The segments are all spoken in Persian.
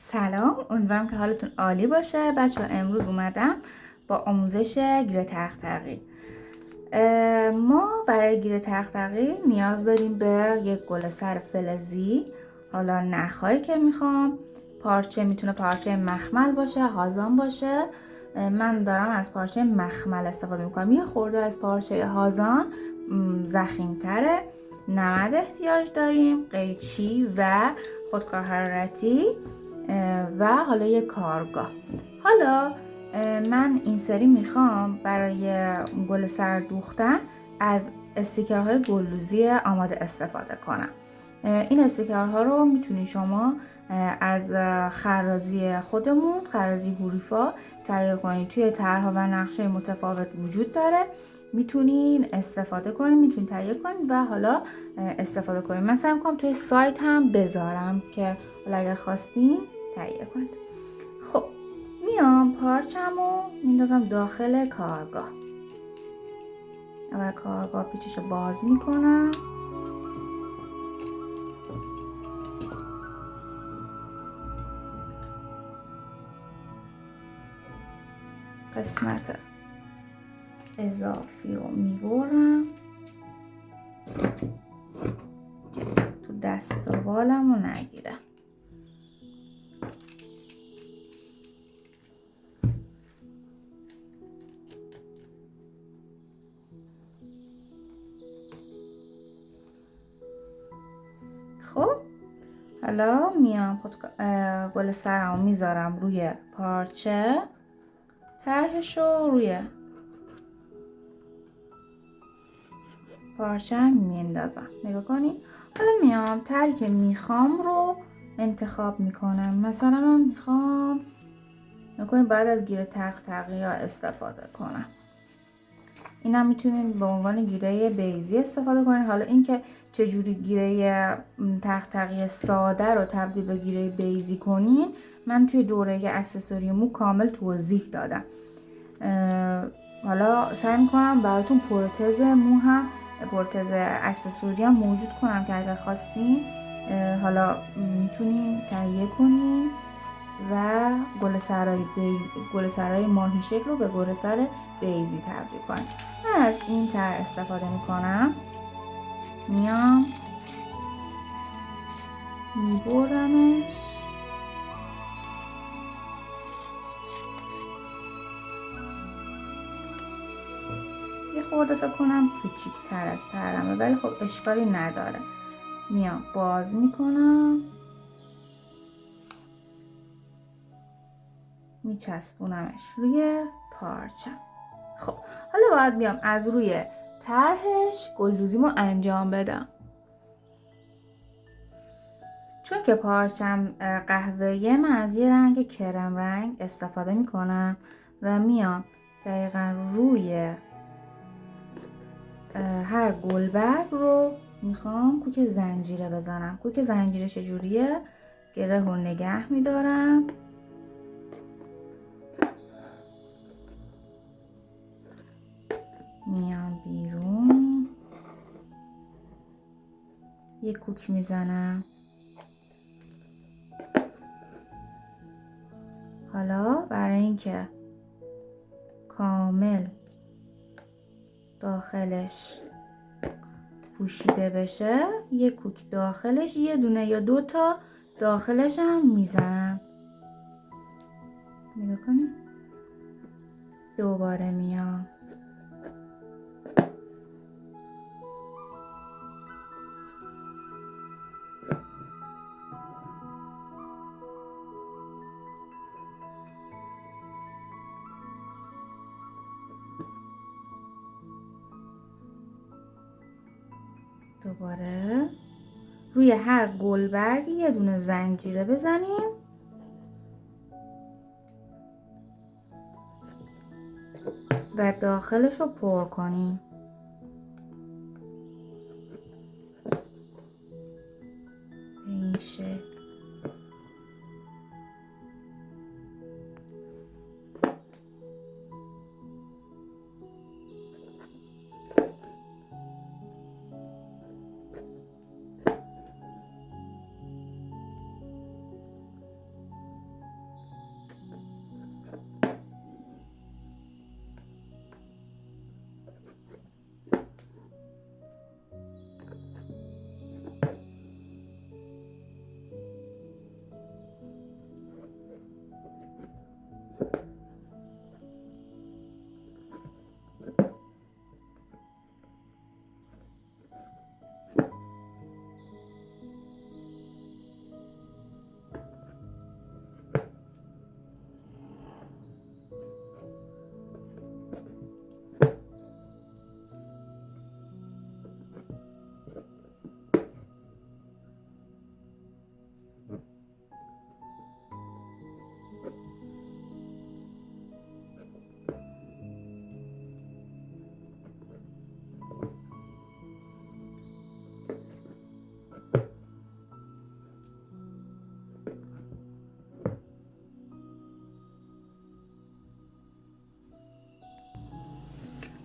سلام، امیدوارم که حالتون عالی باشه. بچه امروز اومدم با آموزش گیر تقطقی. ما برای گیر تقطقی نیاز داریم به یک گل‌سر فلزی. حالا نخایی که میخوام پارچه، میتونه پارچه مخمل باشه، هازان باشه. من دارم از پارچه مخمل استفاده میکنم. یه خورده از پارچه هازان ضخیم‌تره. نمد احتیاج داریم، قیچی و خودکار حرارتی و حالا یک کارگاه. حالا من این سری میخوام برای گل سر دوختن از استیکرهای گلدوزی آماده استفاده کنم. این استیکرها رو میتونی شما از خرازی خودمون، خرازی حروفا تهیه کنید. توی طرح‌ها و نقشه متفاوت وجود داره، میتونین استفاده کنید، میتونین تهیه کنید و حالا استفاده کنید. مثلا میگم توی سایت هم بذارم که حالا اگر خواستین تهیه کنید. خب میام پارچمو میندازم داخل کارگاه. اول کارگاه پیچشو باز میکنم. قسمت اضافی رو میبرم تو دست و بالمو نگیره. خب حالا میام گل سرمو میذارم روی پارچه، طرحشو روی پارچه میندازم. نگاه کنید. حالا میام طرحی که میخوام رو انتخاب میکنم. مثلا من میخوام نکنید بعد از گیره تقطقی ها استفاده کنم. اینم میتونید به عنوان گیره بیضی استفاده کنید. حالا اینکه چجوری گیره تقطقی ساده رو تبدیل به گیره بیضی کنین من توی دوره اکسسوری مو کامل توضیح دادم. حالا سعی میکنم براتون پروتز مو هم، پروتز اکسسوری هم موجود کنم که اگر خواستین حالا میتونین تهیه کنین و گل سرای ماهی شکل رو به گل سر بیضی تبدیل کنیم. من از این طرح استفاده میکنم. میام میبرمش یه خورده فکر کنم کوچیک‌تر از طرحمه، ولی خب اشکالی نداره. میام باز میکنم، میچسبونمش روی پارچه. خب حالا باید بیام از روی طرحش گلدوزیمو انجام بدم. چون که پارچم قهوه‌ایه من از یه رنگ کرم رنگ استفاده میکنم و میام دقیقا روی هر گلبرگ رو میخوام کوک زنجیره بزنم. کوک زنجیره چجوریه؟ گره رو نگه میدارم، میام بیرون یه کوک میزنم. حالا برای اینکه کامل داخلش پوشیده بشه یه کوک داخلش، یه دونه یا دو تا داخلش هم میزنم. نگاه کنید. دوباره میام دوباره روی هر گلبرگ یه دونه زنجیره بزنیم و داخلش رو پر کنیم. به این شکل.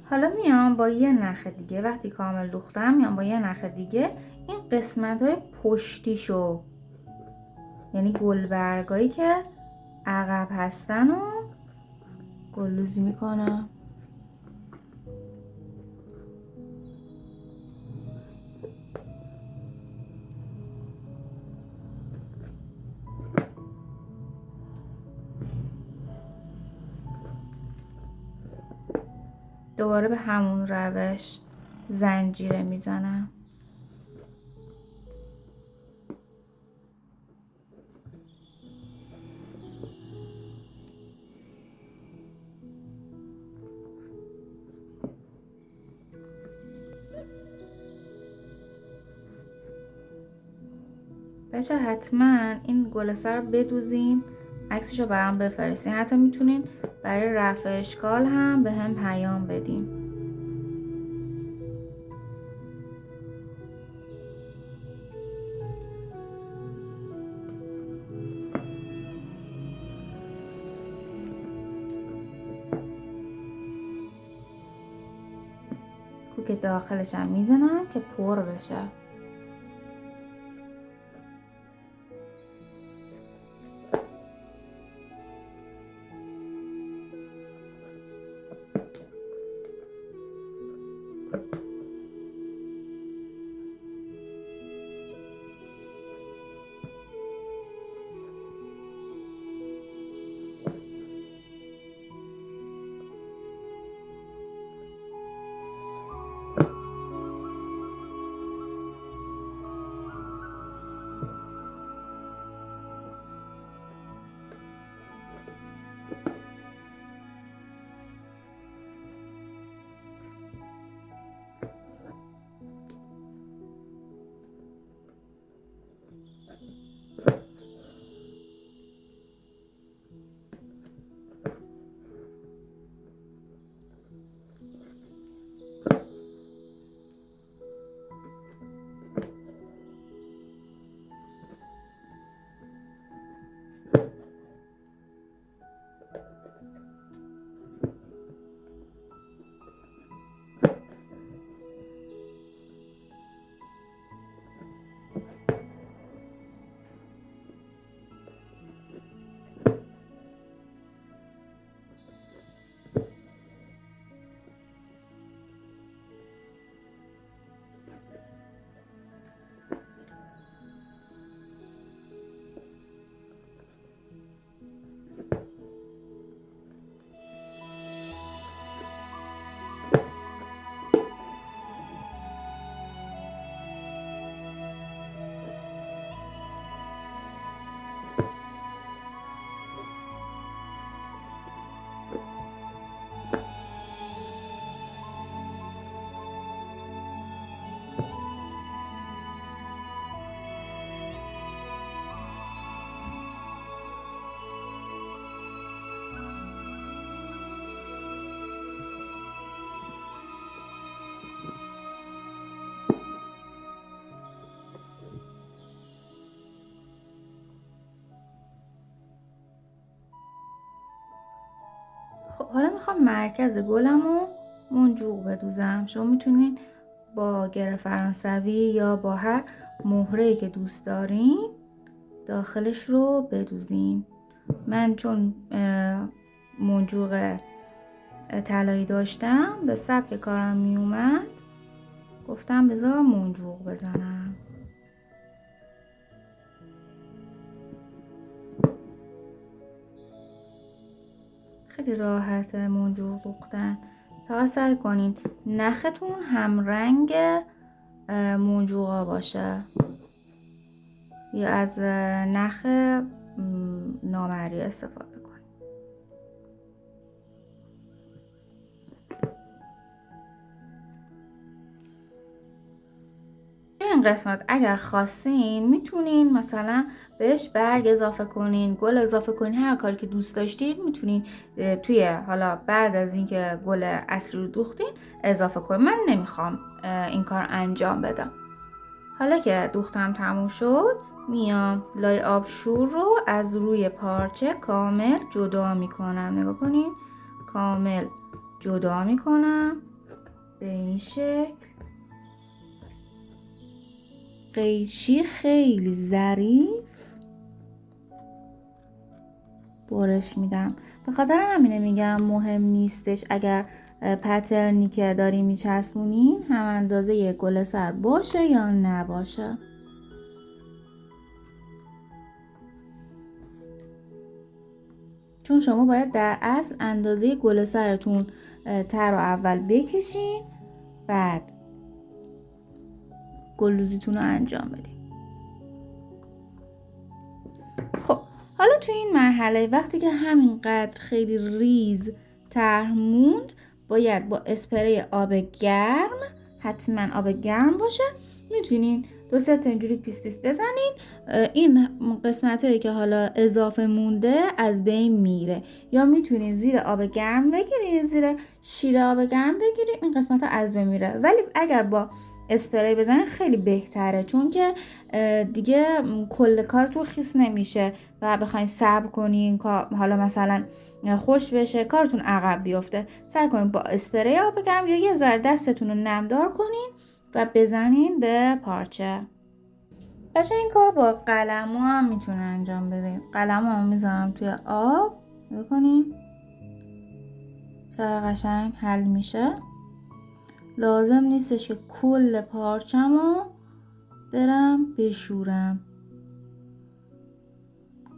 حالا میام با یه نخ دیگه، وقتی کامل دوختم میام با یه نخ دیگه این قسمت های پشتیشو، یعنی گلبرگایی که عقب هستن و گلوزی میکنم. دوباره به همون روش زنجیره میزنم. بچه حتما این گل سر بدوزین، عکسشو برام بفرستین. حتی میتونین برای رفع اشکال هم به هم پیام بدین. کوک داخلش هم میزنم که پر بشه. خب حالا میخوام مرکز گلم رو منجوق بدوزم. شما میتونین با گره فرانسوی یا با هر مهره‌ای که دوست دارین داخلش رو بدوزین. من چون منجوق طلایی داشتم به سبک کارم میومد، گفتم بذار منجوق بزنم. خیلی راحته منجوق دوختن. فقط سعی کنین نختون هم رنگ منجوقا باشه یا از نخ نامری استفاده کنین. این قسمت اگر خواستین میتونین مثلا بهش برگ اضافه کنین، گل اضافه کنین، هر کاری که دوست داشتین میتونین توی حالا بعد از اینکه گل اصلی رو دوختین اضافه کنین. من نمیخوام این کار انجام بدم. حالا که دوختم تموم شد، میام لای آبشور رو از روی پارچه کامل جدا میکنم. نگاه کنین، کامل جدا میکنم به این شکل قیچی خیلی ظریف برش میدم. به خاطر همینه میگم مهم نیستش اگر پترنی که داری میچسبونین هم اندازه یک گل سر باشه یا نباشه. چون شما باید در اصل اندازه گل سرتون تر رو اول بکشین، بعد گلدوزیتون رو انجام بدین. خب حالا تو این مرحله وقتی که همینقدر خیلی ریز طرح موند، باید با اسپری آب گرم، حتما آب گرم باشه، میتونین 2-3 تا اینجوری پیس پیس بزنین. این قسمت هایی که حالا اضافه مونده از بین میره. یا میتونین زیر آب گرم بگیرین، زیر شیر آب گرم بگیرین، این قسمت ها از بین میره. ولی اگر با اسپری بزنین خیلی بهتره، چون که دیگه کل کارتون خیس نمیشه و بخواین صبر کنین حالا مثلا خوش بشه کارتون عقب بیفته. سعی کنین با اسپری آب گرم یا یه ذره دستتون رو نمدار کنین و بزنین به پارچه. بچه این کار با قلمو هم میتونه انجام بدین. قلمو هم میذارم توی آب، بکنین چه قشنگ حل میشه. لازم نیستش که کل پارچمو برم بشورم.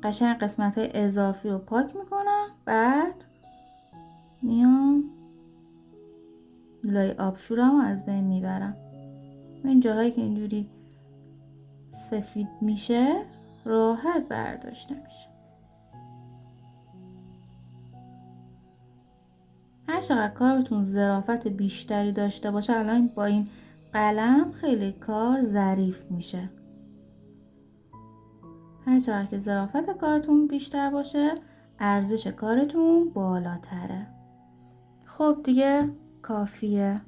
قشنگ قسمت های اضافی رو پاک میکنم، بعد میام لای آبشورم رو از بین میبرم. این جاهایی که اینجوری سفید میشه راحت برداشته میشه. هر چقدر کارتون ظرافت بیشتری داشته باشه، الان با این قلم خیلی کار ظریف میشه. هر چقدر که ظرافت کارتون بیشتر باشه، ارزش کارتون بالاتره. خب دیگه کافیه.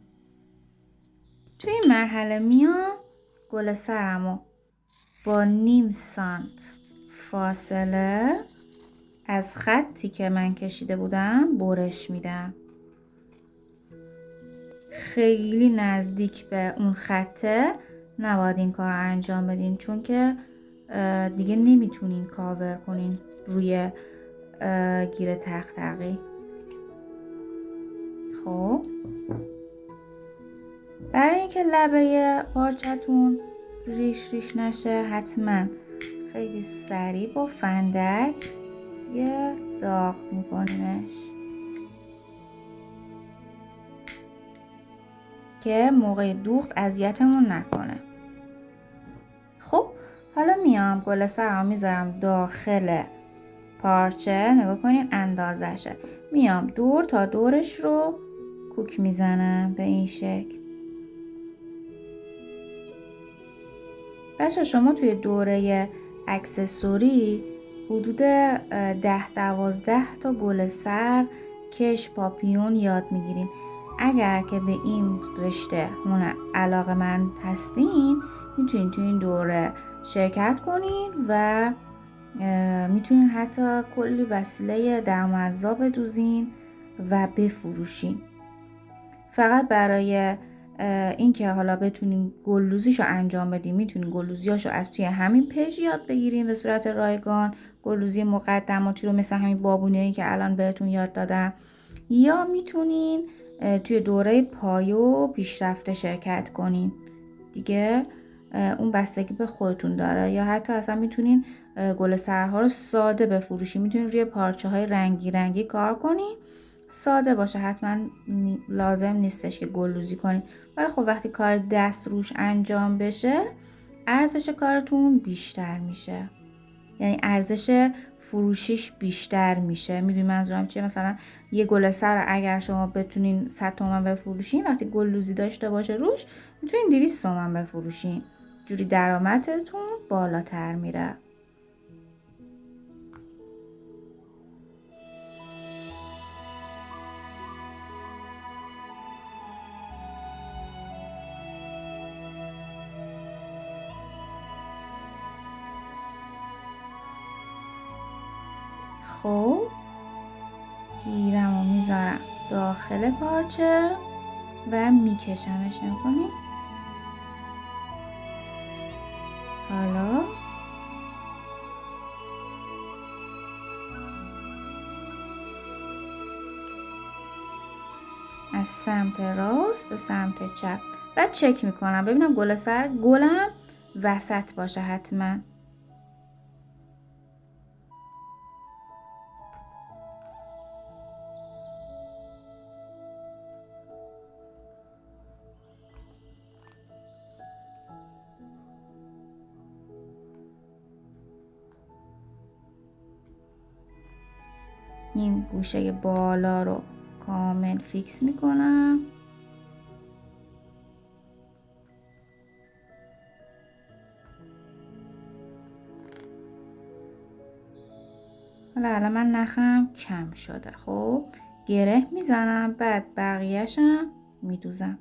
توی این مرحله میام گل سرمو با 0.5 سانت فاصله از خطی که من کشیده بودم برش میدم. خیلی نزدیک به اون خطه نباید این کار رو انجام بدین، چون که دیگه نمیتونین کاور کنین روی گیر تختقی. خب برای اینکه لبه پارچتون ریش نشه، حتما خیلی سریع با فندک یه داغ میکنیمش که موقع دوخت اذیتمون نکنه. خب حالا میام گل سرم میذارم داخل پارچه، نگاه کنین اندازشه. میام دور تا دورش رو کوک میزنم به این شکل. بچه شما توی دوره اکسسوری حدود 10-12 تا گل سر، کش، پاپیون یاد میگیرین. اگر که به این رشته علاقه‌مند هستین، میتونین توی این دوره شرکت کنین و میتونین حتی کلی وسیله درآمدزا بدوزین و بفروشین. فقط برای اینکه حالا بتونین گلدوزیشو انجام بدین، میتونین گلدوزیاشو از توی همین پیج یاد بگیرین به صورت رایگان، گلدوزی مقدماتی رو مثل همین بابونه‌ای که الان بهتون یاد دادم، یا میتونین توی دوره پایو پیشرفته شرکت کنین. دیگه اون بستگی به خودتون داره. یا حتی اصلا میتونین گل سرها رو ساده بفروشین. میتونین روی پارچه های رنگی رنگی کار کنین، ساده باشه، حتما لازم نیستش که گلدوزی کنین. ولی خب وقتی کار دست روش انجام بشه، ارزش کارتون بیشتر میشه، یعنی ارزش فروشیش بیشتر میشه. میدونی منظورم چیه؟ مثلا یه گل سر اگر شما بتونین 100 تومن بفروشین، وقتی گلدوزی داشته باشه روش، میتونین 200 تومن بفروشین. جوری درآمدتون بالاتر میره. خب گیرم رو میذارم داخل پارچه و میکشمش. نکنید حالا از سمت راست به سمت چپ. بعد چک میکنم ببینم گلم وسط باشه حتما. این گوشه بالا رو کامل فیکس میکنم. حالا الان من نخم کم شده. خب گره میزنم، بعد بقیه‌شم میدوزم.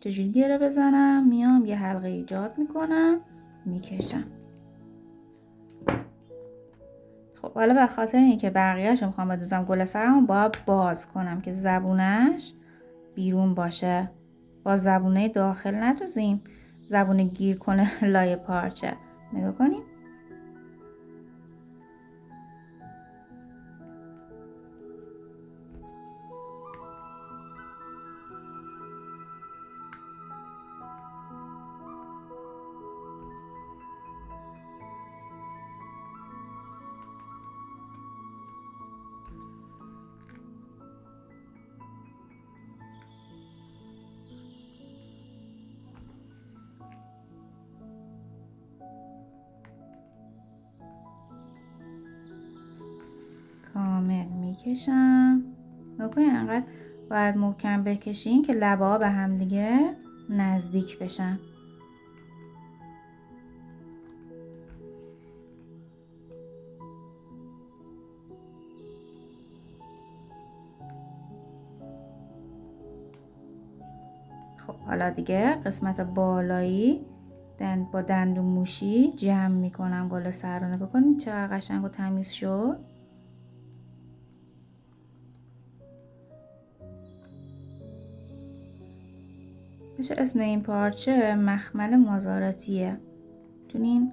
چجوری گره بزنم؟ میام یه حلقه ایجاد میکنم، میکشم. خب حالا به خاطر اینکه بقیه‌شو میخوام بدوزم، گل سرمو باید باز کنم که زبونش بیرون باشه. با زبونه داخل ندوزیم، زبونه گیر کنه لای پارچه. نگاه کنیم. کامل میکشم. نکنید انقدر باید محکم بکشین که لبه ها به هم دیگه نزدیک بشن. خب حالا دیگه قسمت بالایی با دندون موشی جمع میکنم گل سر رو. نگاه کنید چقدر قشنگ و تمیز شد. بشه اسم این پارچه مخمل مزاراتیه. چون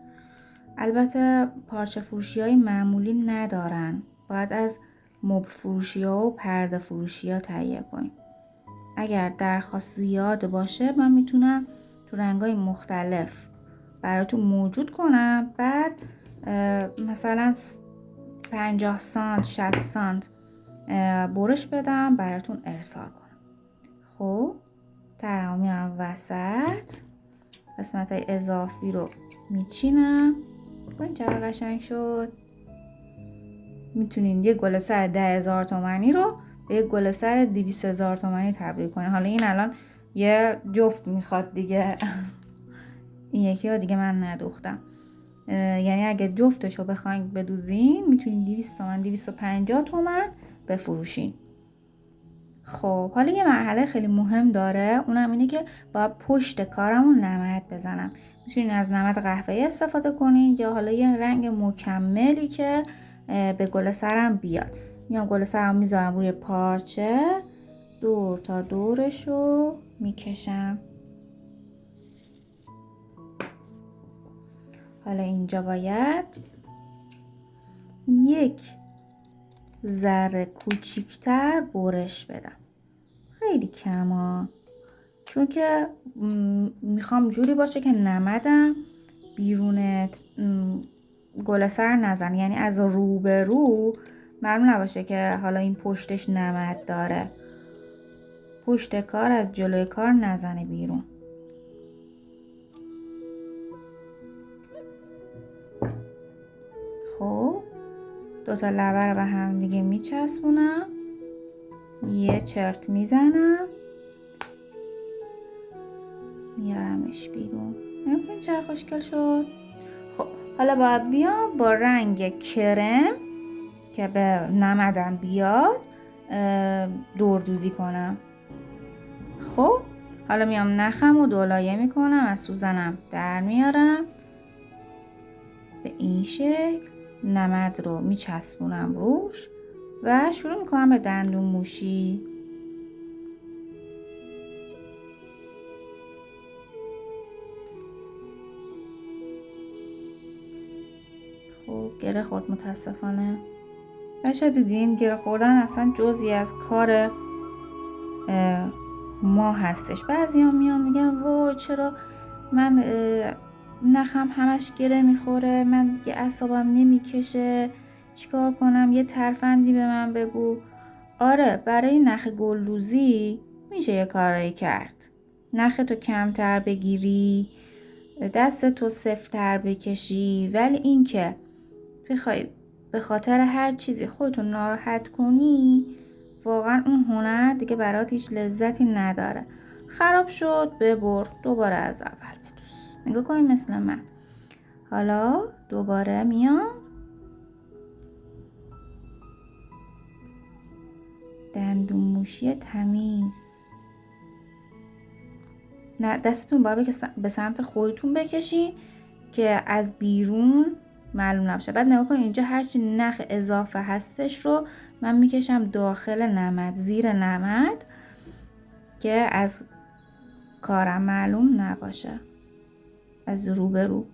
البته پارچه فروشی های معمولی ندارن، باید از مبل فروشی ها و پرده فروشی ها تهیه کنیم. اگر درخواست زیاد باشه من میتونم تو رنگای مختلف براتون موجود کنم، بعد مثلا 50 سانت 60 سانت برش بدم براتون ارسال کنم. خب ترمو میارم وسط، قسمت های اضافی رو میچینم. ببین چقدر قشنگ شد. میتونین یه گل سر 10,000 تومانی رو به یه گل سر 200,000 تومانی تبدیل کنین. حالا این الان یه جفت میخواد دیگه. این یکی ها دیگه من ندوختم. یعنی اگه جفتش رو بخواین بدوزین میتونین 200 تومن 250 تومن بفروشین. خب حالا یه مرحله خیلی مهم داره، اونم اینه که باید پشت کارمون نمد بزنم. میتونین از نمد قهوه‌ای استفاده کنین یا حالا یه رنگ مکملی که به گل سرم بیاد. میام گل سرم میذارم روی پارچه، دور تا دورشو میکشم. حالا اینجا باید یک ذره کوچیکتر برش بدم، خیلی کما، چون که میخوام جوری باشه که نمدم بیرون گل سر نزن. یعنی از رو به رو معلوم نباشه که حالا این پشتش نمد داره، پشت کار از جلوی کار نزنه بیرون. خب دوتا لبه رو به هم دیگه میچسبونم، یه چرت میزنم، میارمش بیرون. نمی‌بینید چقدر خوشگل شد؟ خب حالا باید بیام با رنگ کرم که به نمدم بیاد دوردوزی کنم. خب حالا میام نخم و دولایه میکنم، از سوزنم در میارم، به این شکل نمد رو میچسبونم روش و شروع میکنم به دندون موشی. خب گره خورد متاسفانه. بچه دیدین گره خوردن اصلا جزئی از کار ما هستش. بعضی ها میان میگن وای چرا من نخم همش گره میخوره، من دیگه اعصابم نمیکشه، چیکار کنم؟ یه ترفندی به من بگو. آره، برای نخ گلدوزی میشه یه کارایی کرد. نختو کمتر بگیری، دستتو سفت‌تر بکشی، ولی این که بخوای به خاطر هر چیزی خودتو ناراحت کنی، واقعا اون هنر دیگه برات هیچ لذتی نداره. خراب شد ببر، دوباره از اول بدوز. نگاه کنید مثل من. حالا دوباره میام دندون موشی تمیز. نه، دستتون باید به سمت خودتون بکشین که از بیرون معلوم نباشه. بعد نگاه کنید اینجا هرچی نخ اضافه هستش رو من میکشم داخل نمد، زیر نمد، که از کارم معلوم نباشه از روبرو.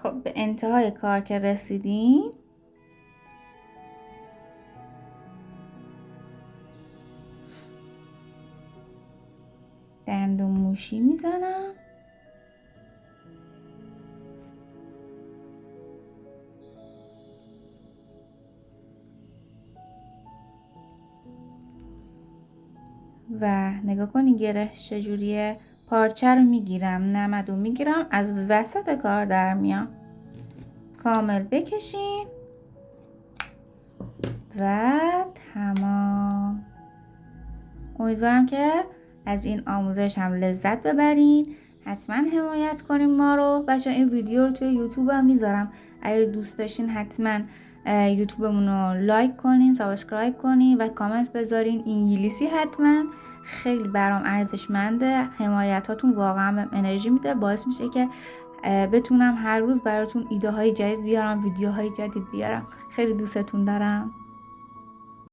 خب به انتهای کار که رسیدیم، دندون موشی میزنم. و نگاه کنی گره چجوریه. پارچه رو میگیرم، نمد رو میگیرم، از وسط کار در میام. کامل بکشین و تمام. امیدوارم که از این آموزش هم لذت ببرین. حتما حمایت کنین ما رو. بچه این ویدیو رو توی یوتیوب هم میذارم، اگر دوست داشتین حتما یوتیوبمون رو لایک کنین، سابسکرایب کنین و کامنت بذارین انگلیسی. حتما خیلی برام ارزشمنده. حمایتاتون واقعا بهم انرژی میده، باعث میشه که بتونم هر روز براتون ایده های جدید بیارم، ویدیوهای جدید بیارم. خیلی دوستتون دارم.